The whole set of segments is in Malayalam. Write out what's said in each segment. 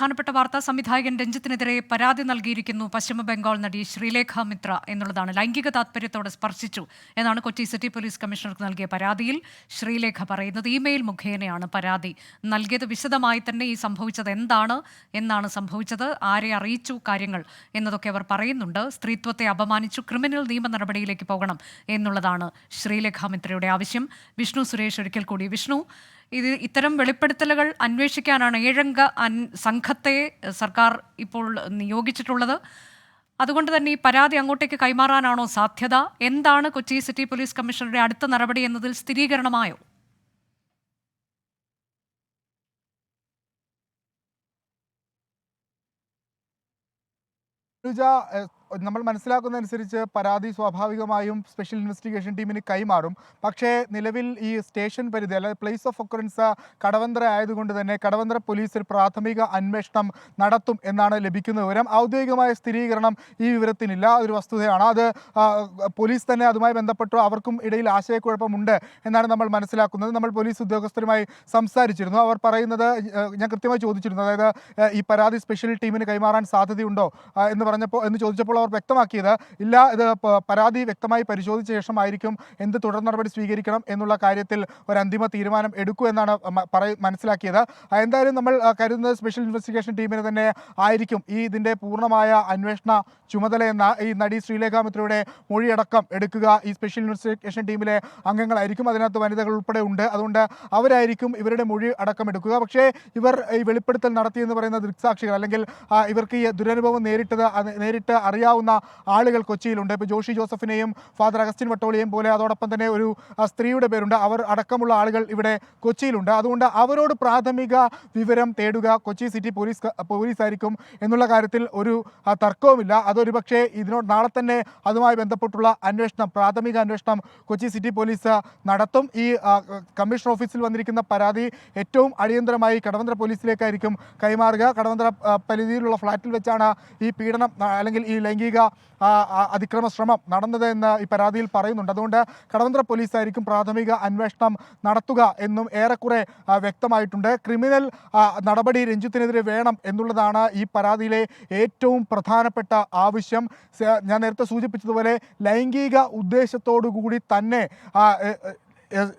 പ്രധാനപ്പെട്ട വാർത്താ സംവിധായകൻ രഞ്ജിത്തിനെതിരെ പരാതി നൽകിയിരിക്കുന്നു പശ്ചിമ ബംഗാൾ നടി ശ്രീലേഖ മിത്ര എന്നുള്ളതാണ്. ലൈംഗിക താത്പര്യത്തോടെ സ്പർശിച്ചു എന്നാണ് കൊച്ചി സിറ്റി പോലീസ് കമ്മീഷണർക്ക് നൽകിയ പരാതിയിൽ ശ്രീലേഖ പറയുന്നത്. ഇമെയിൽ മുഖേനയാണ് പരാതി നൽകിയത്. വിശദമായി തന്നെ ഈ സംഭവിച്ചത് എന്താണ്, എന്നാണ് സംഭവിച്ചത്, ആരെ അറിയിച്ചു കാര്യങ്ങൾ എന്നതൊക്കെ അവർ പറയുന്നുണ്ട്. സ്ത്രീത്വത്തെ അപമാനിച്ചു, ക്രിമിനൽ നിയമ നടപടിയിലേക്ക് പോകണം എന്നുള്ളതാണ് ശ്രീലേഖ മിത്രയുടെ ആവശ്യം. വിഷ്ണു സുരേഷ് ഒരിക്കൽ കൂടി. വിഷ്ണു, ഇത്തരം വെളിപ്പെടുത്തലുകൾ അന്വേഷിക്കാനാണ് 7 അംഗ സംഘത്തെ സർക്കാർ ഇപ്പോൾ നിയോഗിച്ചിട്ടുള്ളത്. അതുകൊണ്ട് തന്നെ ഈ പരാതി അങ്ങോട്ടേക്ക് കൈമാറാനാണോ സാധ്യത? എന്താണ് കൊച്ചി സിറ്റി പോലീസ് കമ്മീഷണറുടെ അടുത്ത നടപടി എന്നതിൽ സ്ഥിരീകരണമായോ? നമ്മൾ മനസ്സിലാക്കുന്നതനുസരിച്ച് പരാതി സ്വാഭാവികമായും സ്പെഷ്യൽ ഇൻവെസ്റ്റിഗേഷൻ ടീമിന് കൈമാറും. പക്ഷേ നിലവിൽ ഈ സ്റ്റേഷൻ പരിധി അല്ലാതെ പ്ലേസ് ഓഫ് ഒക്കറൻസ് കടവന്ത്ര ആയതുകൊണ്ട് തന്നെ കടവന്ത്ര പോലീസ് ഒരു പ്രാഥമിക അന്വേഷണം നടത്തും എന്നാണ് ലഭിക്കുന്ന വിവരം. ഔദ്യോഗികമായ സ്ഥിരീകരണം ഈ വിവരത്തിനില്ല, ഒരു വസ്തുതയാണ്. അത് പോലീസ് തന്നെ അതുമായി ബന്ധപ്പെട്ടു അവർക്കും ഇടയിൽ ആശയക്കുഴപ്പമുണ്ട് എന്നാണ് നമ്മൾ മനസ്സിലാക്കുന്നത്. നമ്മൾ പോലീസ് ഉദ്യോഗസ്ഥരുമായി സംസാരിച്ചിരുന്നു. അവർ പറയുന്നത്, ഞാൻ കൃത്യമായി ചോദിച്ചിരുന്നു, അതായത് ഈ പരാതി സ്പെഷ്യൽ ടീമിന് കൈമാറാൻ സാധ്യതയുണ്ടോ എന്ന് ചോദിച്ചപ്പോൾ അവർ വ്യക്തമാക്കിയത് ഇല്ല, ഇത് പരാതി വ്യക്തമായി പരിശോധിച്ച ശേഷമായിരിക്കും എന്ത് തുടർ നടപടി സ്വീകരിക്കണം എന്നുള്ള കാര്യത്തിൽ ഒരു അന്തിമ തീരുമാനം എടുക്കൂ എന്നാണ് മനസ്സിലാക്കിയത്. എന്തായാലും നമ്മൾ കരുതുന്നത് സ്പെഷ്യൽ ഇൻവെസ്റ്റിഗേഷൻ ടീമിന് തന്നെ ആയിരിക്കും ഇതിൻ്റെ പൂർണ്ണമായ അന്വേഷണ ചുമതല എന്ന ഈ നടി ശ്രീലേഖ മിത്രയുടെ മൊഴിയടക്കം എടുക്കുക ഈ സ്പെഷ്യൽ ഇൻവെസ്റ്റിഗേഷൻ ടീമിലെ അംഗങ്ങളായിരിക്കും. അതിനകത്ത് വനിതകൾ ഉൾപ്പെടെ ഉണ്ട്. അതുകൊണ്ട് അവരായിരിക്കും ഇവരുടെ മൊഴി അടക്കം എടുക്കുക. പക്ഷേ ഇവർ ഈ വെളിപ്പെടുത്തൽ നടത്തിയെന്ന് പറയുന്ന ദൃക്സാക്ഷികൾ അല്ലെങ്കിൽ ഇവർക്ക് ഈ ദുരനുഭവം നേരിട്ട് അറിയാവുന്ന ആളുകൾ കൊച്ചിയിലുണ്ട്. ഇപ്പോൾ ജോഷി ജോസഫിനെയും ഫാദർ അഗസ്റ്റിൻ വട്ടോളിയെയും പോലെ, അതോടൊപ്പം തന്നെ ഒരു സ്ത്രീയുടെ പേരുണ്ട്, അവർ അടക്കമുള്ള ആളുകൾ ഇവിടെ കൊച്ചിയിലുണ്ട്. അതുകൊണ്ട് അവരോട് പ്രാഥമിക വിവരം തേടുക കൊച്ചി സിറ്റി പോലീസായിരിക്കും എന്നുള്ള കാര്യത്തിൽ ഒരു തർക്കവുമില്ല. അതൊരു പക്ഷേ നാളെ തന്നെ അതുമായി ബന്ധപ്പെട്ടുള്ള പ്രാഥമിക അന്വേഷണം കൊച്ചി സിറ്റി പോലീസ് നടത്തും. ഈ കമ്മീഷണർ ഓഫീസിൽ വന്നിരിക്കുന്ന പരാതി ഏറ്റവും അടിയന്തരമായി കടവന്ത്ര പോലീസിലേക്കായിരിക്കും കൈമാറുക. കടവന്ത്ര പരിധിയിലുള്ള ഫ്ളാറ്റിൽ വെച്ചാണ് ഈ പീഡനം അല്ലെങ്കിൽ ഈ ലൈംഗിക അതിക്രമ ശ്രമം നടന്നത് എന്ന് ഈ പരാതിയിൽ പറയുന്നുണ്ട്. അതുകൊണ്ട് കടവന്ത്ര പോലീസായിരിക്കും പ്രാഥമിക അന്വേഷണം നടത്തുക എന്നും ഏറെക്കുറെ വ്യക്തമായിട്ടുണ്ട്. ക്രിമിനൽ നടപടി രഞ്ജിത്തിനെതിരെ വേണം എന്നുള്ളതാണ് ഈ പരാതിയിലെ ഏറ്റവും പ്രധാനപ്പെട്ട ആവശ്യം. ഞാൻ നേരത്തെ സൂചിപ്പിച്ചതുപോലെ ലൈംഗിക ഉദ്ദേശത്തോടു കൂടി തന്നെ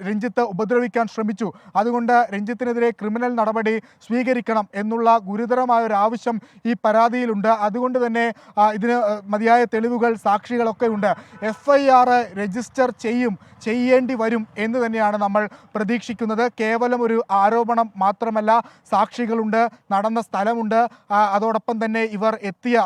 രഞ്ജിത്ത് ഉപദ്രവിക്കാൻ ശ്രമിച്ചു. അതുകൊണ്ട് രഞ്ജിത്തിനെതിരെ ക്രിമിനൽ നടപടി സ്വീകരിക്കണം എന്നുള്ള ഗുരുതരമായ ഒരു ആവശ്യം ഈ പരാതിയിലുണ്ട്. അതുകൊണ്ട് തന്നെ ഇതിന് മതിയായ തെളിവുകൾ, സാക്ഷികളൊക്കെ ഉണ്ട്. FIR രജിസ്റ്റർ ചെയ്യേണ്ടി വരും എന്ന് തന്നെയാണ് നമ്മൾ പ്രതീക്ഷിക്കുന്നത്. കേവലം ഒരു ആരോപണം മാത്രമല്ല, സാക്ഷികളുണ്ട്, നടന്ന സ്ഥലമുണ്ട്, അതോടൊപ്പം തന്നെ ഇവർ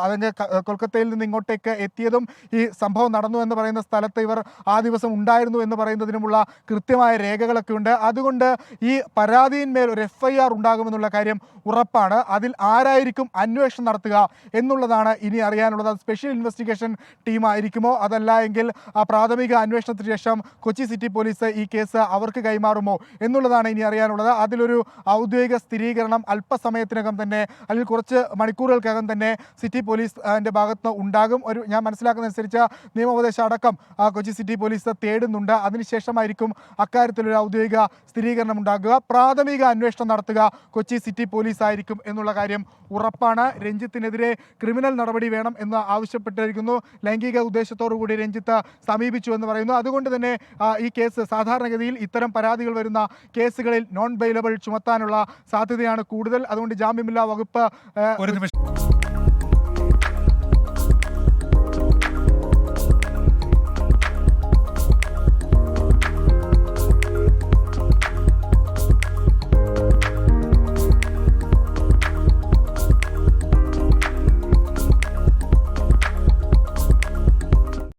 അല്ലെങ്കിൽ കൊൽക്കത്തയിൽ നിന്ന് ഇങ്ങോട്ടേക്ക് എത്തിയതും ഈ സംഭവം നടന്നു എന്ന് പറയുന്ന സ്ഥലത്ത് ഇവർ ആ ദിവസം ഉണ്ടായിരുന്നു എന്ന് പറയുന്നതിനുമുള്ള കൃത്യമായ രേഖകളൊക്കെ ഉണ്ട്. അതുകൊണ്ട് ഈ പരാതിയിന്മേൽ ഒരു FIR ഉണ്ടാകുമെന്നുള്ള കാര്യം ഉറപ്പാണ്. അതിൽ ആരായിരിക്കും അന്വേഷണം നടത്തുക എന്നുള്ളതാണ് ഇനി അറിയാനുള്ളത്. അത് സ്പെഷ്യൽ ഇൻവെസ്റ്റിഗേഷൻ ടീമായിരിക്കുമോ, അതല്ല എങ്കിൽ പ്രാഥമിക അന്വേഷണത്തിന് ശേഷം കൊച്ചി സിറ്റി പോലീസ് ഈ കേസ് അവർക്ക് കൈമാറുമോ എന്നുള്ളതാണ് ഇനി അറിയാനുള്ളത്. അതിലൊരു ഔദ്യോഗിക സ്ഥിരീകരണം അല്പസമയത്തിനകം തന്നെ, അല്ലെങ്കിൽ കുറച്ച് മണിക്കൂറുകൾക്കകം തന്നെ സിറ്റി പോലീസിൻ്റെ ഭാഗത്ത് ഉണ്ടാകും. ഞാൻ മനസ്സിലാക്കുന്നതനുസരിച്ച് നിയമോപദേശം അടക്കം കൊച്ചി സിറ്റി പോലീസ് തേടുന്നുണ്ട്. അതിനുശേഷമായിരിക്കും അക്കാര്യത്തിലൊരു ഔദ്യോഗിക സ്ഥിരീകരണം ഉണ്ടാകുക. പ്രാഥമിക അന്വേഷണം നടത്തുക കൊച്ചി സിറ്റി പോലീസ് ആയിരിക്കും എന്നുള്ള കാര്യം ഉറപ്പാണ്. രഞ്ജിത്തിനെതിരെ ക്രിമിനൽ നടപടി വേണം എന്ന് ആവശ്യപ്പെട്ടിരിക്കുന്നു. ലൈംഗിക ഉദ്ദേശത്തോടു കൂടി രഞ്ജിത്ത് സമീപിച്ചു എന്ന് പറയുന്നു. അതുകൊണ്ട് തന്നെ ഈ കേസ് സാധാരണഗതിയിൽ ഇത്തരം പരാതികൾ വരുന്ന കേസുകളിൽ നോൺ ബെയിലബിൾ ചുമത്താനുള്ള സാധ്യതയാണ് കൂടുതൽ. അതുകൊണ്ട് ജാമ്യമില്ലാ വകുപ്പ്